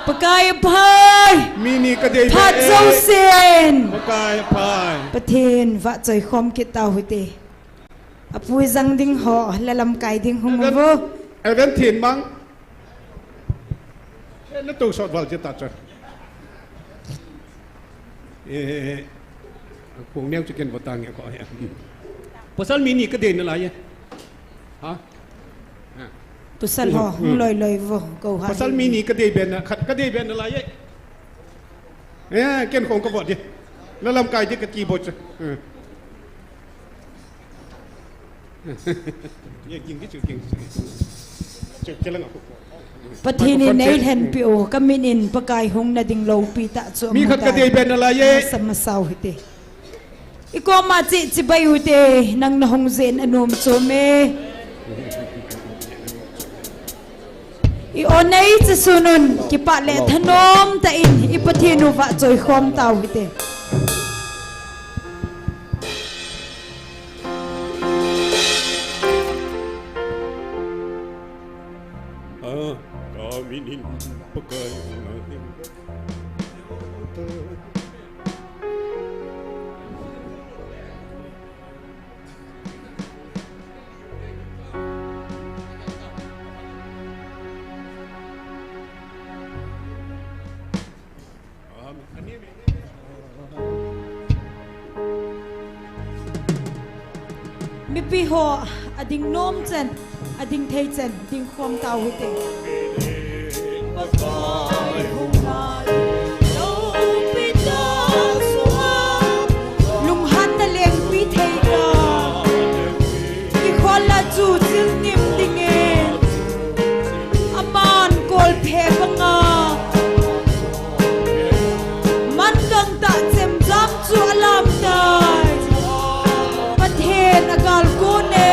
ประกายพายมีนี่ก็ได้พัดเจ้าเซนประกายพายประเทศวะใจคอมคิดตาหุเตอปุยจังดิ้งหอและลำไก่ดิ้งหงมัวไอ้เรื่องถิ่นมั้งนั่นตู้สดวัลจะตัดจ้ะพวกเนี้ยจะกินบะตังอย่างก่อนเนี่ยpasal mini ke dia nilai ya ha pasal ho loi vo ko ha pasal mini ke dia ben ke dia ben nilai ya ken kong ko bot dia dalam kai dia ke keyboard ya king dia king cek jalan aku ปะทีนี่ในแทนปิโอก็มินินปะกายหงนาดิงโลปีตะจวม มีขัดกระเดียเป็นอะไรเย่สมสาวหิเตอีกมาจิบายหิเตนังนหงเซนอนุมโจเมอีโอเนยจะสุนุนกิปะเลทนอมตะอินอีปะทีนุวะจอยคอมตาวหิเตMinin pakai mi pi ho ading nom chen ading thei chen ding khom taw hi te lung han na leng pi thei ka i khol la chu chil nim ding e aman kol phe banga man kang ta chem jam chu alam dai pathen agal ko ne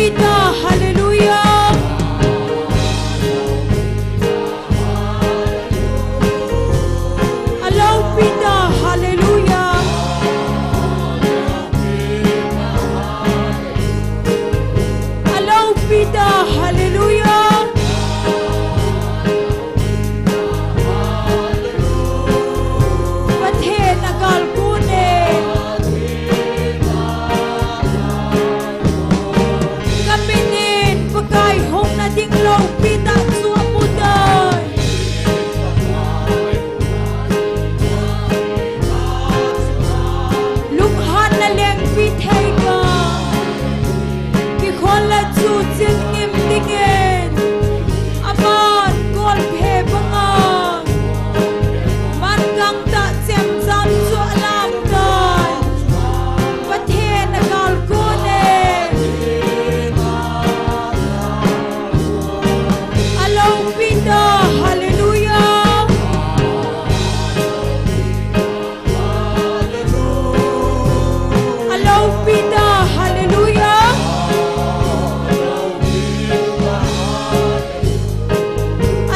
Pita, hallelujah. Alaw Pita, hallelujah. Alaw Pita, hallelujah. Pathe nagal kune. Kapinin pagkay hong na ding law Pita suamuday. Lunghan na leng pitay ka. Kikon la chu ching nim dingen. Aman kol phe bangang. Man kang ta chem zam chu alam dai. Pathe na kal kone. Alaw Pita, hallelujah. Alaw Pita, hallelujah.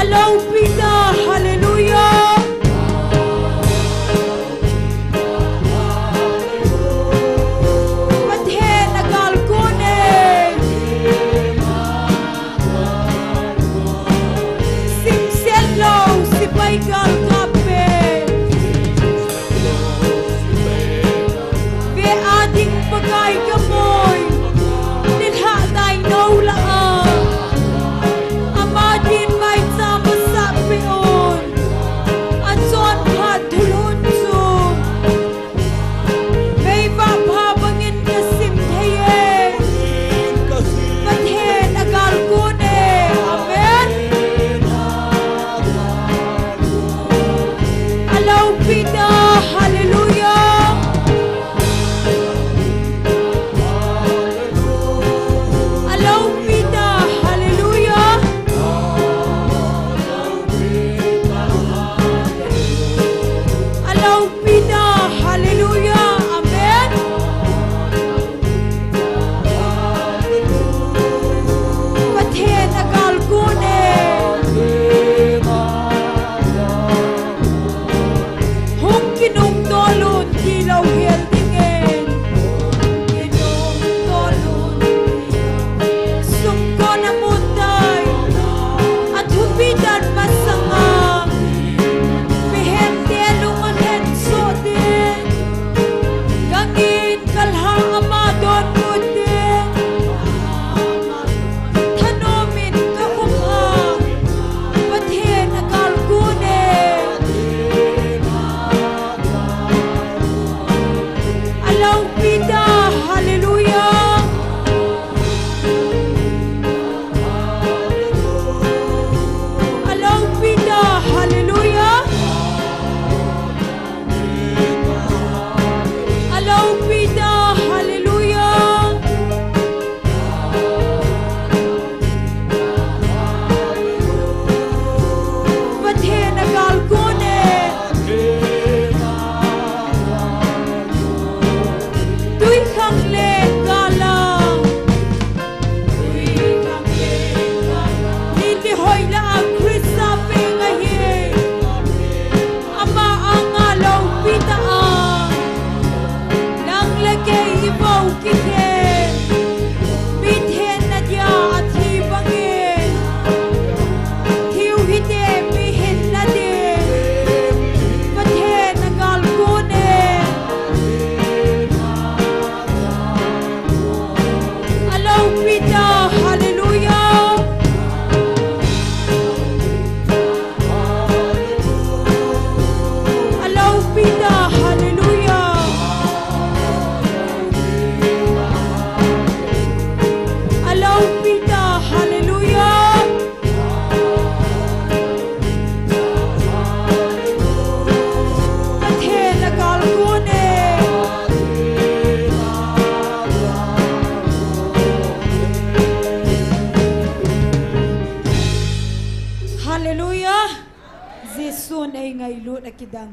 Alaw Pita, hallelujah. Pathe nagal kone. Sim sen low si pai gal kape. Ve ading pagay kamoy. Nilha tay no la. Amadin may sama sa pion. At son patulun su. May mapabangin kasim taye. Pathe nagal kune. Amen. Alaw Pita, hallelujah. Alaw Pita, hallelujah. Alaw Pita, hallelujah. Amen. Pathe nagal kune. Hong kinong tolon kilaw hel dingen. Kinong tolon sungko na mutay at hubidan masangang. Bihem telong ahen so din. Gangin kalhang amadon mutin. Tanomin kahumhang. Pathe nagal kune. Alaw Pita, hallelujah. Alaw Pita, hallelujah. Alaw Pita, hallelujah. Pathe nagal kune. Tuy khang le galang. Niti hoy la ang Krista pengahe. Ama ang alaw Pita ang. Nang lagay ibaw kithe. Bithen na diya at hibangin. Thiw hite mihin na din. Pathe nagal kune. Alaw Pita, hallelujah. Alaw Pita, hallelujah. Alaw Pita, hallelujah. Pathe nagal kune. Hallelujah. Jesun ay ngaylo na kidang.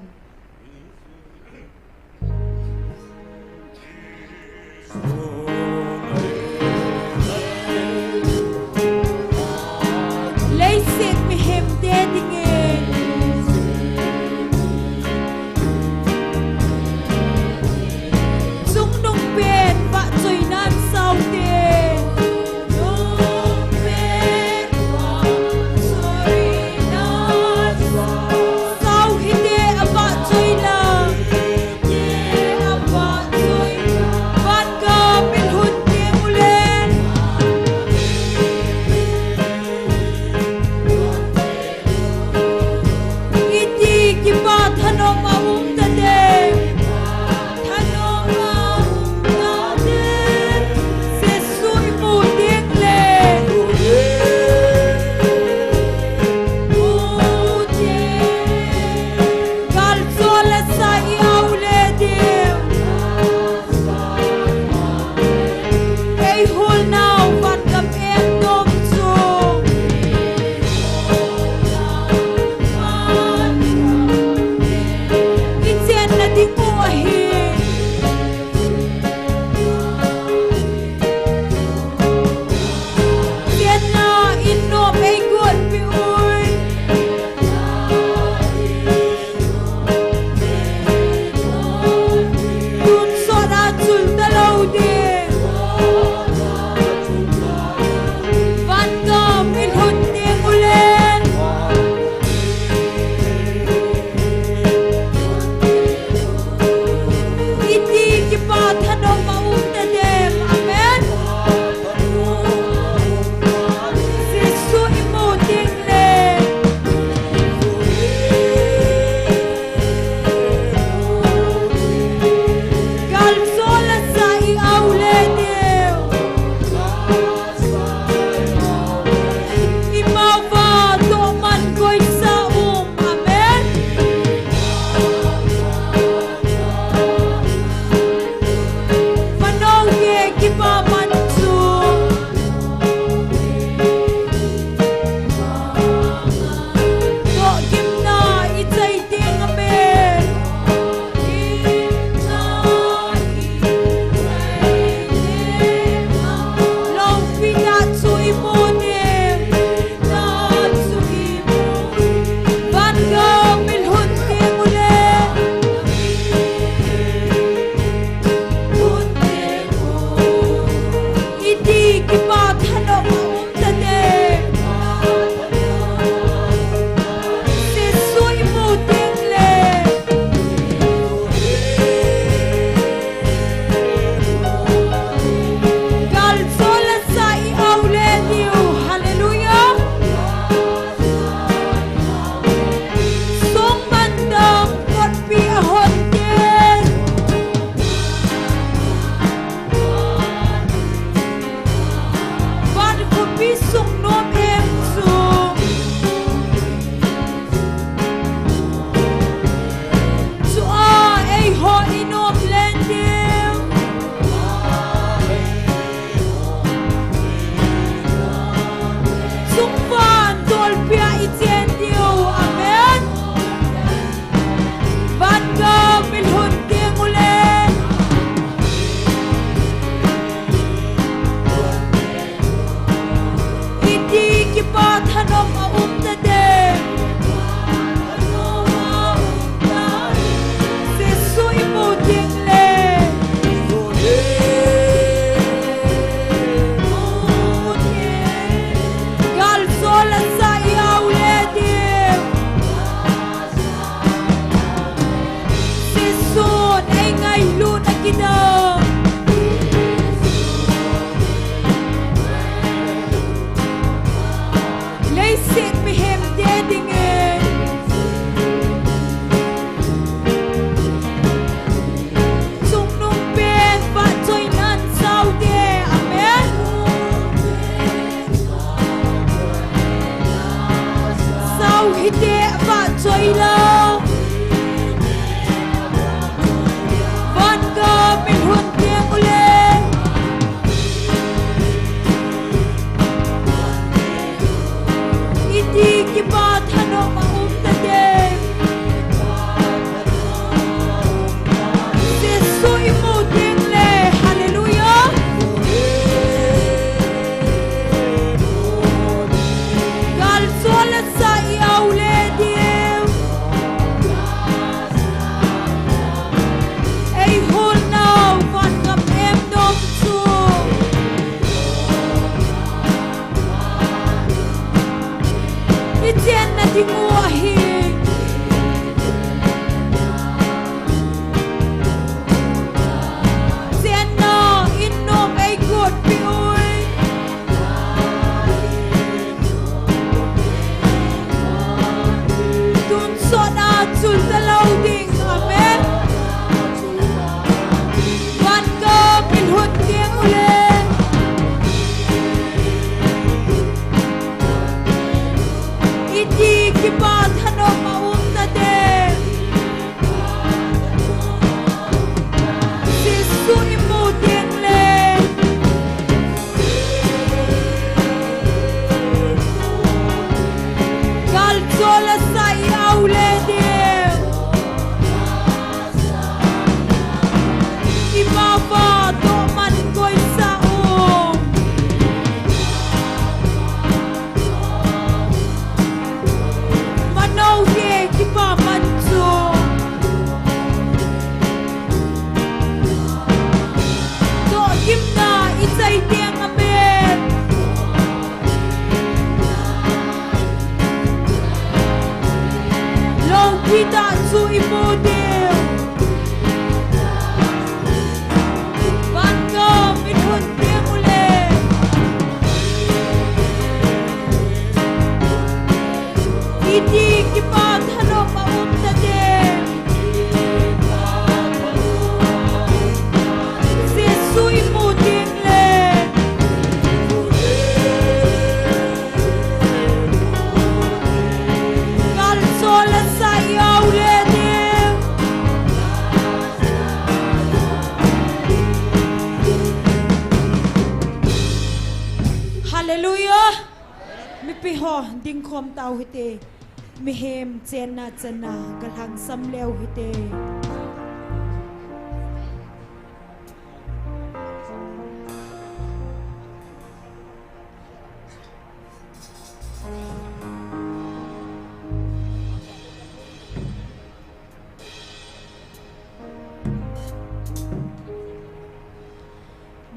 Hallelujah. Mi pi ho ding khom tau hite. Mi hem chena chana galang sam leo hite.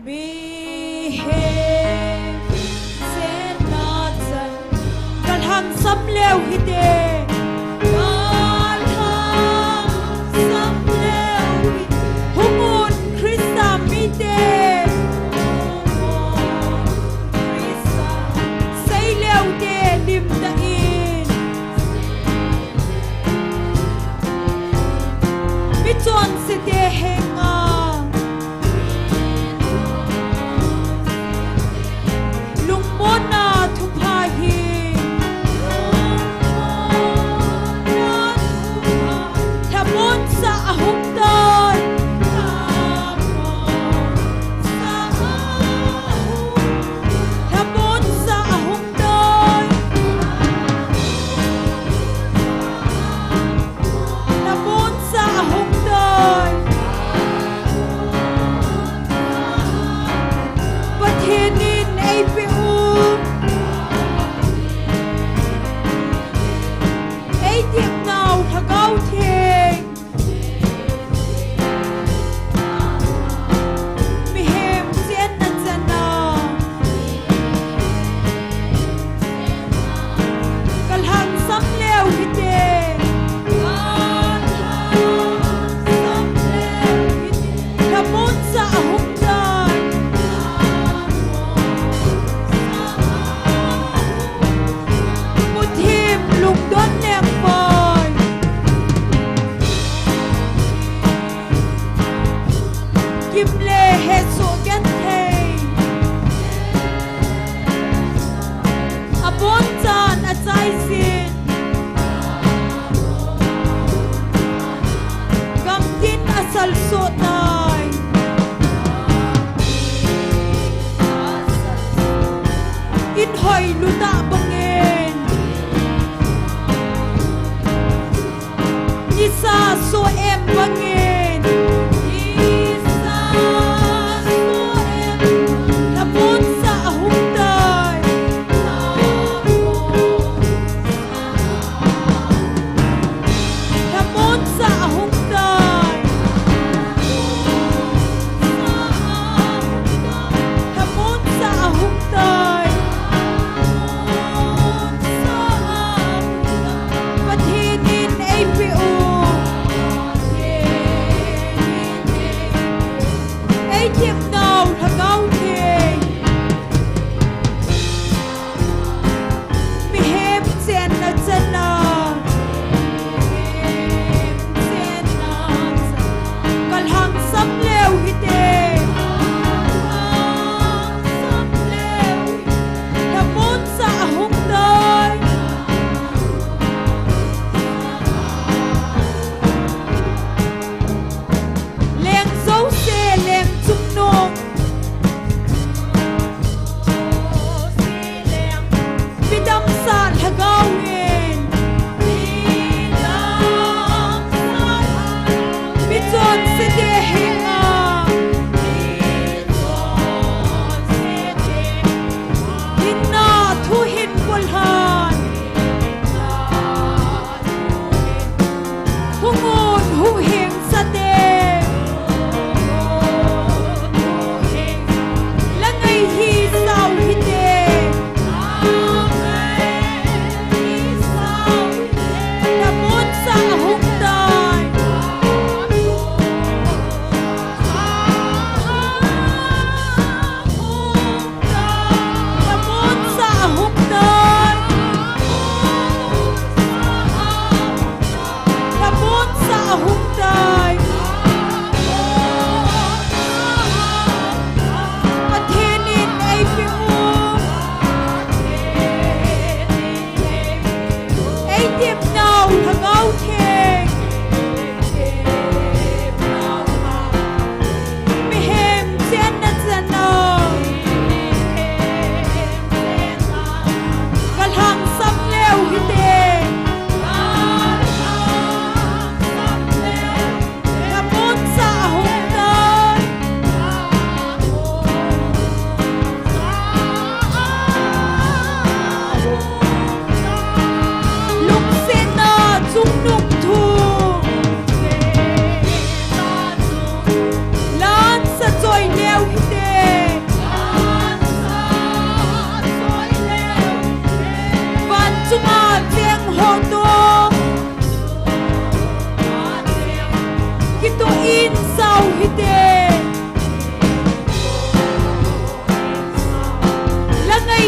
Mi hem chena chan galang sam leo hite.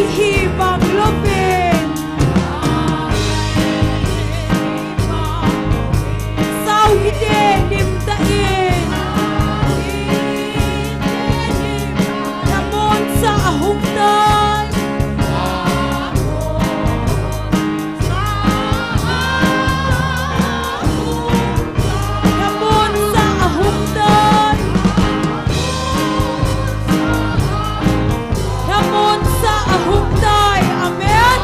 hi bang lopen sau hi de nim ta in Namon sa ahong tay Namon sa ahong tay Namon sa ahong tay Amen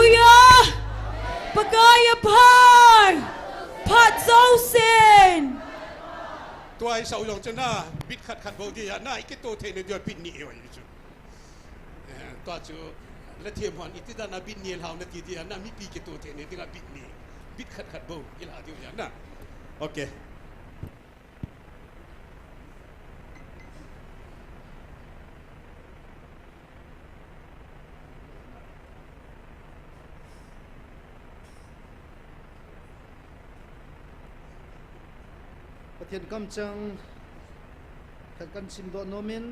Hallelujah! Pagayapay! Patsosin! ตัวไอ้เสาหยองจะหน้าบิดขัดโบดีหน้าอีกตัวเทนเดียวปิดหนีไว้จุตัวจูและเทียมหันอีกที่ด้านบิดหนีเราในทีเดียวหน้ามีปีกี่ตัวเทนเดียวบิดหนีบิดขัดโบอีหลาเดียวอย่างนั้นโอเคประเทศกำจังขัดกันสิมโดโนมิน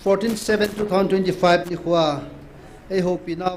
14/7/2025นี่ว่าไอ้โฮปีนา